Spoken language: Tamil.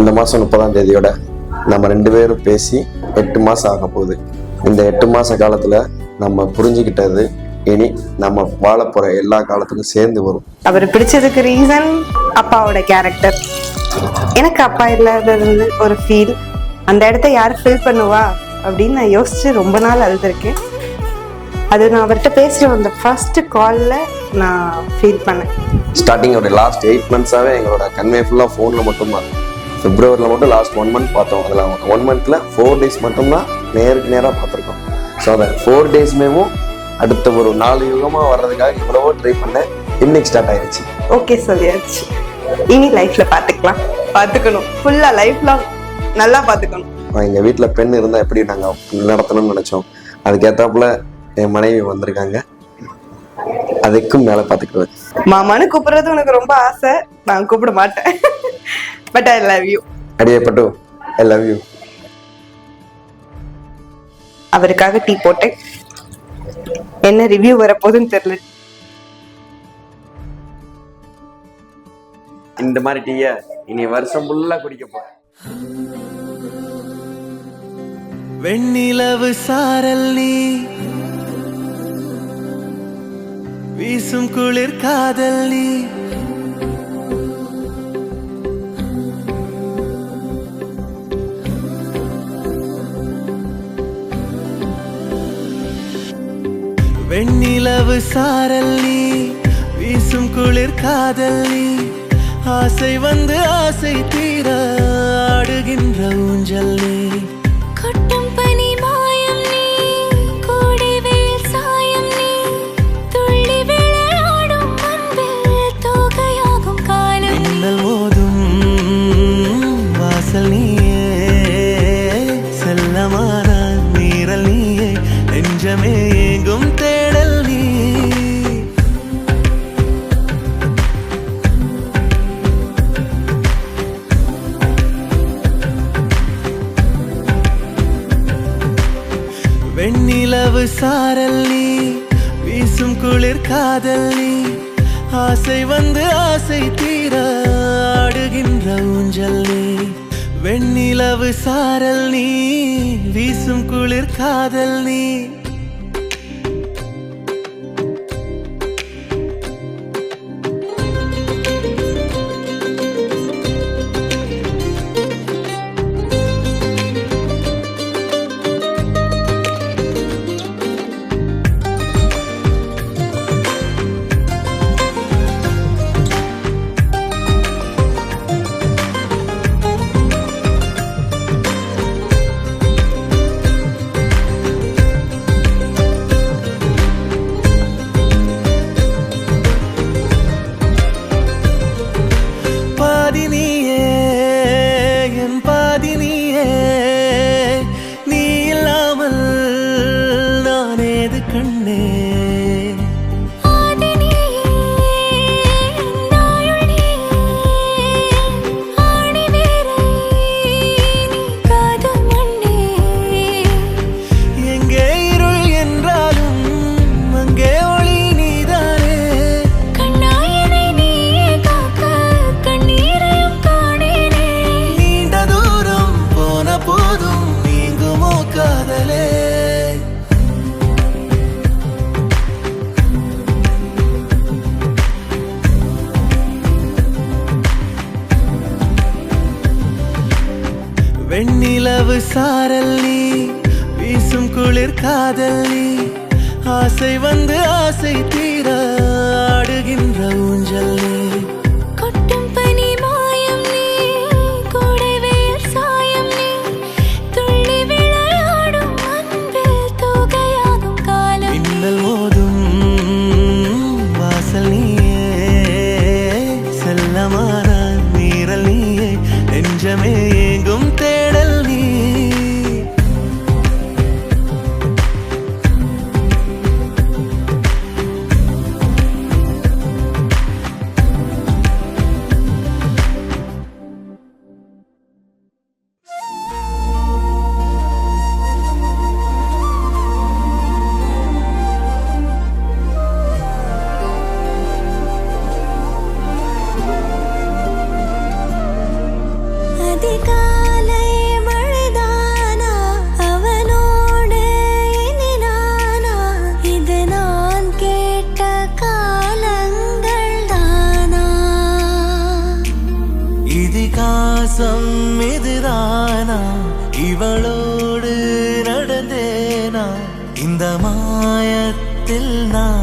இந்த மாதம் 30ஆம் தேதியோட நம்ம 2 பேரும் பேசி 8 மாதம் ஆக போகுது. இந்த 8 மாத காலத்தில் நம்ம புரிஞ்சுக்கிட்டது இனி நம்ம வாழ போகிற எல்லா காலத்துக்கும் சேர்ந்து வரும். அவர் பிடிச்சதுக்கு ரீசன் அப்பாவோட கேரக்டர். எனக்கு அப்பா இல்லாதது ஒரு ஃபீல். அந்த இடத்த யார் ஃபில் பண்ணுவா அப்படின்னு நான் யோசிச்சு ரொம்ப நாள் அழுதுருக்கேன். அது நான் அவர்கிட்ட பேசுகிற அந்த ஃபர்ஸ்ட் காலில் நான் ஃபீல் பண்ணேன். ஸ்டார்டிங்கோட லாஸ்ட் 8 மந்த்ஸாகவே எங்களோட கன்வே ஃபுல்லாக ஃபோனில் மட்டும்தான். பிப்ரவரியில் மட்டும் லாஸ்ட் 1 மந்த் பார்த்தோம். அதில் 1 மந்த்தில் 4 days மட்டும்தான் நேருக்கு நேராக பார்த்துருக்கோம். ஸோ அந்த 4 daysமேவும் அடுத்த ஒரு 4 யுகமாக வர்றதுக்காக எவ்வளவோ ட்ரை பண்ணேன். இன்னைக்கு ஸ்டார்ட் ஆயிடுச்சு. ஓகே சொல்லியாச்சு. இனி லைஃப்பில் பார்த்துக்கணும். ஃபுல்லாக லைஃப் லாங் நல்லா பார்த்துக்கணும். எங்கள் வீட்டில் பெண் இருந்தால் எப்படி நாங்கள் நடத்தணும்னு நினச்சோம். அதுக்கேற்றாப்புல என் மனைவி வந்திருக்காங்க. அதுக்கும் மேலே பார்த்துக்குவேன். மாமான்னு கூப்பிடுறது உனக்கு ரொம்ப ஆசை. நான் கூப்பிட மாட்டேன். But I love you. அடியே பட்டு, ஐ லவ் யூ. அவருக்காக டீ போட்டேன். என்ன ரிவ்யூ வரப்போகுதுன்னு தெரியல. இந்த மாதிரி டீயை இனி வருஷம் ஃபுல்லா குடிக்க போறேன். வெண்ணிலவு சாரல் நீ வீசும் குளிர் காதல் நீ வெண்ணிலவு சாரல் நீ வீசும் குளிர் காதல் நீ ஆசை வந்து ஆசை தீர ஆடுகின்ற ஊஞ்சல் நீ கொட்டும் பனி மாயம் நீ கூடிவேல் சாயம் நீ துள்ளி விளையாடும் அன்பில் தோகையாகும் காலம் மின்னல் மோதும் வாசல் நீயே செல்லமான நீரல் நீயே நெஞ்சமே எங்கும் தேடல் நீ வெண்ணிலவு சாரல் நீ வீசும் குளிர் காதல் நீ ஆசை வந்து ஆசை தீர ஆடுகின்ற ஊஞ்சல் நீ வெண்ணிலவு சாரல் நீ வீசும் குளிர் காதல் நீ வெண்ணிலவு சாரல் நீ வீசும் குளிர் காதல் நீ ஆசை வந்து ஆசை தீர ஆடுகின்ற ஊஞ்சல் நீ கொட்டும் பனி மாயம் நீ கூடிவேல் சாயம் நீ துள்ளி விளையாடும் அன்பில் தோகையாகும் காலம் மின்னல் மோதும் வாசல் நீயே செல்லமான நீரல் நீயே நெஞ்சமே எங்கும் தேடல் நீ அதிகாலை மழைதானா அவனோடு இனி நானா இது நான் கேட்ட காலங்கள் தானா இதிகாசம் எதிரானா இவளோடு நடந்தேனா இந்த மாயத்தில் நான்